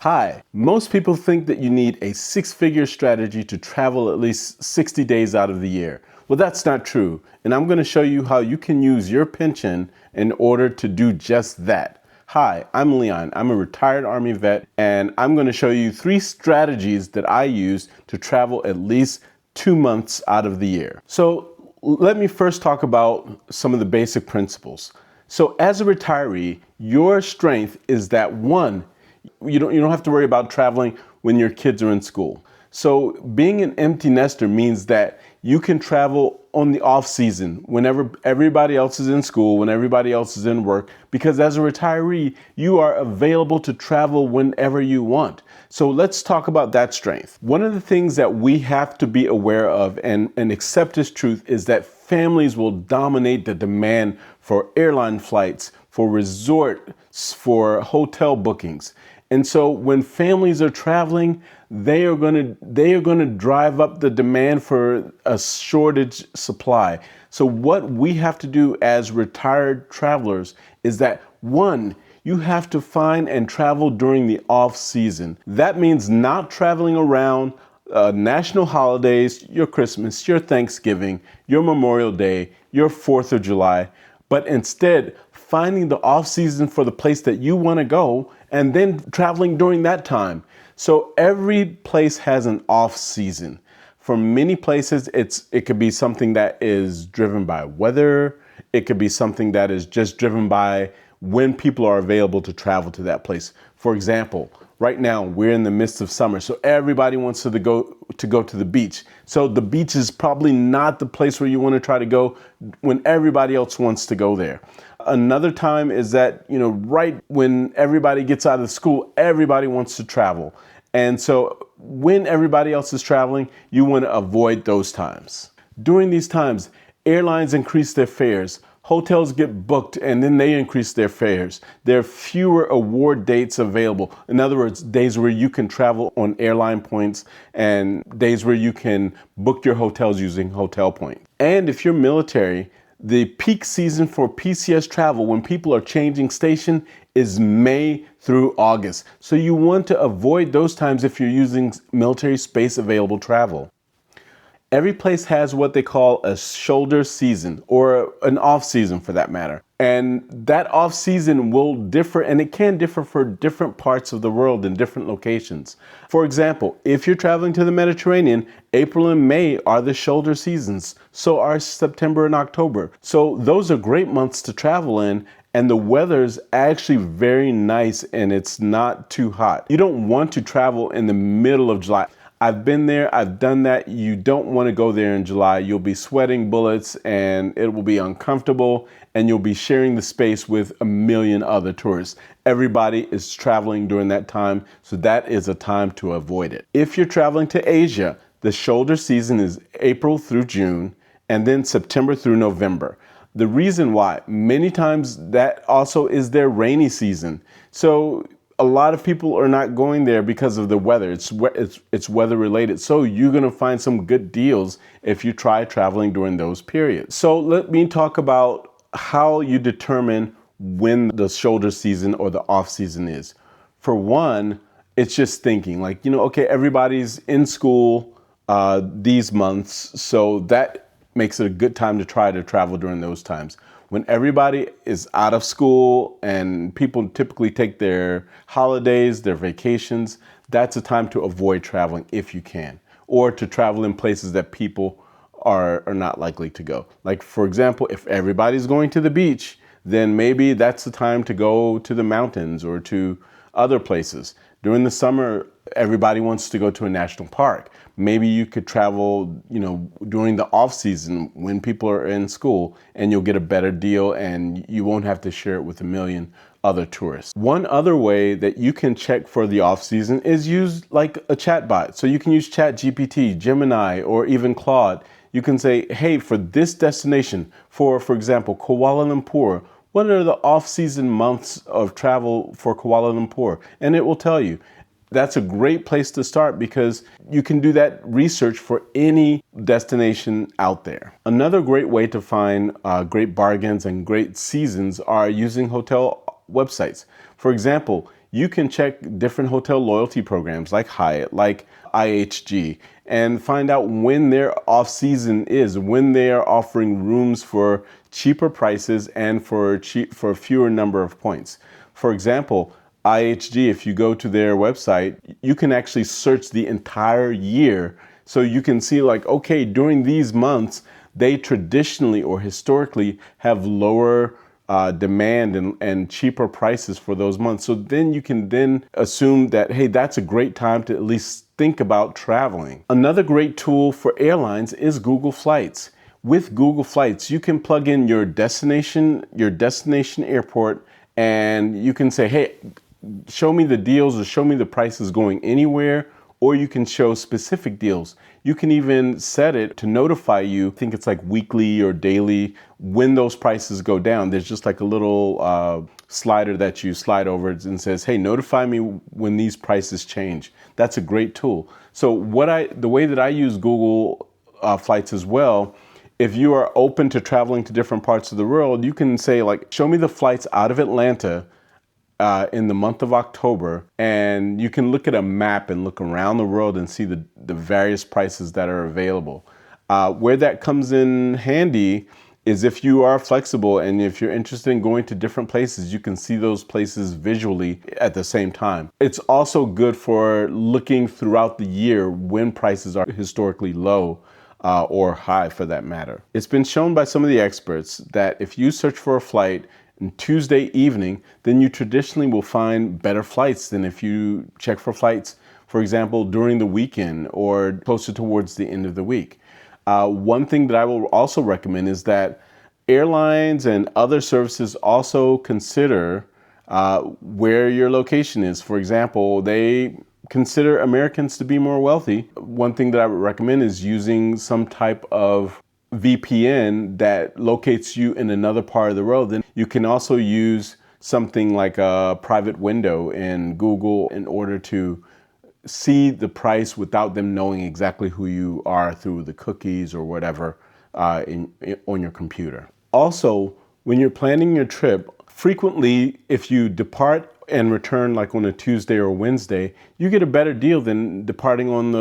Hi, most people think that you need a six-figure strategy to travel at least 60 days out of the year. Well, that's not true, and I'm going to show you how you can use your pension in order to do just that. Hi, I'm Leon. I'm a retired Army vet, and I'm going to show you 3 strategies that I use to travel at least 2 months out of the year. So let me first talk about some of the basic principles. So as a retiree, your strength is that one, you don't have to worry about traveling when your kids are in school. So being an empty nester means that you can travel on the off season whenever everybody else is in school, when everybody else is in work, because as a retiree, you are available to travel whenever you want. So let's talk about that strength. One of the things that we have to be aware of and accept as truth is that families will dominate the demand for airline flights, for resorts, for hotel bookings. And so when families are traveling, they are going to drive up the demand for a shortage supply. So what we have to do as retired travelers is that one, you have to find and travel during the off season. That means not traveling around national holidays, your Christmas, your Thanksgiving, your Memorial Day, your 4th of July, but instead finding the off season for the place that you want to go and then traveling during that time. So every place has an off season. For many places, it could be something that is driven by weather. It could be something that is just driven by when people are available to travel to that place. For example, right now we're in the midst of summer, so everybody wants to go to the beach. So the beach is probably not the place where you want to try to go when everybody else wants to go there. Another time is that, right when everybody gets out of school, everybody wants to travel. And so when everybody else is traveling, you want to avoid those times. During these times, airlines increase their fares. Hotels get booked and then they increase their fares. There are fewer award dates available. In other words, days where you can travel on airline points and days where you can book your hotels using hotel points. And if you're military, the peak season for PCS travel when people are changing station is May through August. So you want to avoid those times if you're using military space available travel. Every place has what they call a shoulder season or an off season for that matter. And that off season will differ, and it can differ for different parts of the world in different locations. For example, if you're traveling to the Mediterranean, April and May are the shoulder seasons. So are September and October. So those are great months to travel in. And the weather's actually very nice and it's not too hot. You don't want to travel in the middle of July. I've been there, I've done that. You don't want to go there in July. You'll be sweating bullets and it will be uncomfortable and you'll be sharing the space with a million other tourists. Everybody is traveling during that time, so that is a time to avoid it. If you're traveling to Asia, the shoulder season is April through June and then September through November. The reason why, many times that also is their rainy season. So a lot of people are not going there because of the weather. It's weather related. So you're going to find some good deals if you try traveling during those periods. So let me talk about how you determine when the shoulder season or the off season is. For one, it's just thinking like, okay, everybody's in school these months. So that makes it a good time to try to travel during those times. When everybody is out of school and people typically take their holidays, their vacations, that's a time to avoid traveling if you can, or to travel in places that people are not likely to go. Like, for example, if everybody's going to the beach, then maybe that's the time to go to the mountains or to other places. During the summer, everybody wants to go to a national park. Maybe you could travel, during the off season when people are in school and you'll get a better deal and you won't have to share it with a million other tourists. One other way that you can check for the off season is use like a chatbot. So you can use ChatGPT, Gemini, or even Claude. You can say, hey, for this destination, for example, Kuala Lumpur, what are the off-season months of travel for Kuala Lumpur? And it will tell you. That's a great place to start because you can do that research for any destination out there. Another great way to find great bargains and great seasons are using hotel websites. For example, you can check different hotel loyalty programs like Hyatt, like IHG, and find out when their off season is, when they are offering rooms for cheaper prices and for a fewer number of points. For example, IHG, if you go to their website, you can actually search the entire year. So you can see like, okay, during these months, they traditionally or historically have lower demand and cheaper prices for those months. So then you can then assume that, hey, that's a great time to at least think about traveling. Another great tool for airlines is Google Flights. With Google Flights, you can plug in your destination airport, and you can say, hey, show me the deals or show me the prices going anywhere, or you can show specific deals. You can even set it to notify you, I think it's like weekly or daily, when those prices go down. There's just like a little slider that you slide over and says, hey, notify me when these prices change. That's a great tool. So the way that I use Google Flights as well, if you are open to traveling to different parts of the world, you can say like, show me the flights out of Atlanta in the month of October, and you can look at a map and look around the world and see the various prices that are available. Where that comes in handy is if you are flexible and if you're interested in going to different places, you can see those places visually at the same time. It's also good for looking throughout the year when prices are historically low or high for that matter. It's been shown by some of the experts that if you search for a flight on Tuesday evening, then you traditionally will find better flights than if you check for flights, for example, during the weekend or closer towards the end of the week. One thing that I will also recommend is that airlines and other services also consider where your location is. For example, they consider Americans to be more wealthy. One thing that I would recommend is using some type of VPN that locates you in another part of the world. Then you can also use something like a private window in Google in order to see the price without them knowing exactly who you are through the cookies or whatever on your computer. Also, when you're planning your trip, frequently if you depart and return like on a Tuesday or Wednesday, you get a better deal than departing on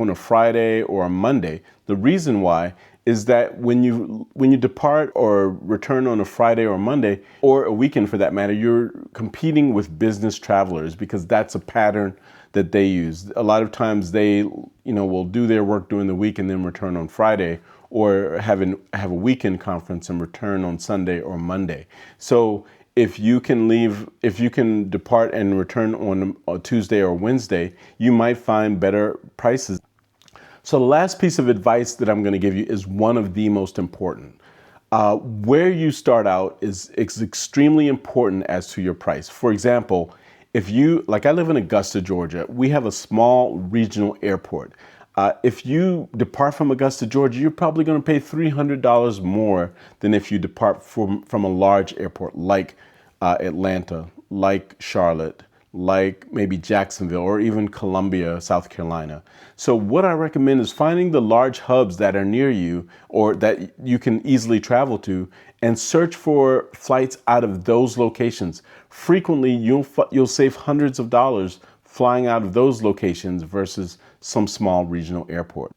a Friday or a Monday. The reason why is that when you depart or return on a Friday or Monday, or a weekend for that matter, you're competing with business travelers because that's a pattern that they use. A lot of times they, will do their work during the week and then return on Friday, or have a weekend conference and return on Sunday or Monday. So if you can depart and return on a Tuesday or Wednesday, you might find better prices. So the last piece of advice that I'm going to give you is one of the most important. Where you start out is extremely important as to your price. For example, I live in Augusta, Georgia, we have a small regional airport. If you depart from Augusta, Georgia, you're probably going to pay $300 more than if you depart from a large airport like Atlanta, like Charlotte, like maybe Jacksonville, or even Columbia, South Carolina. So what I recommend is finding the large hubs that are near you or that you can easily travel to, and search for flights out of those locations. Frequently, you'll save hundreds of dollars flying out of those locations versus some small regional airport.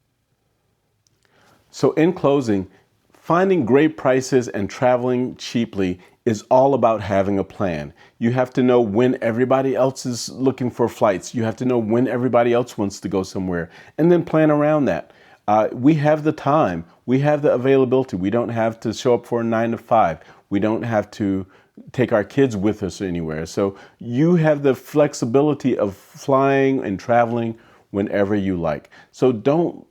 So in closing, finding great prices and traveling cheaply is all about having a plan. You have to know when everybody else is looking for flights. You have to know when everybody else wants to go somewhere, and then plan around that. We have the time. We have the availability. We don't have to show up for a 9 to 5. We don't have to take our kids with us anywhere. So you have the flexibility of flying and traveling whenever you like. So don't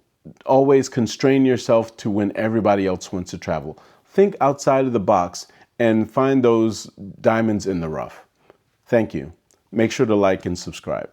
always constrain yourself to when everybody else wants to travel. Think outside of the box and find those diamonds in the rough. Thank you. Make sure to like and subscribe.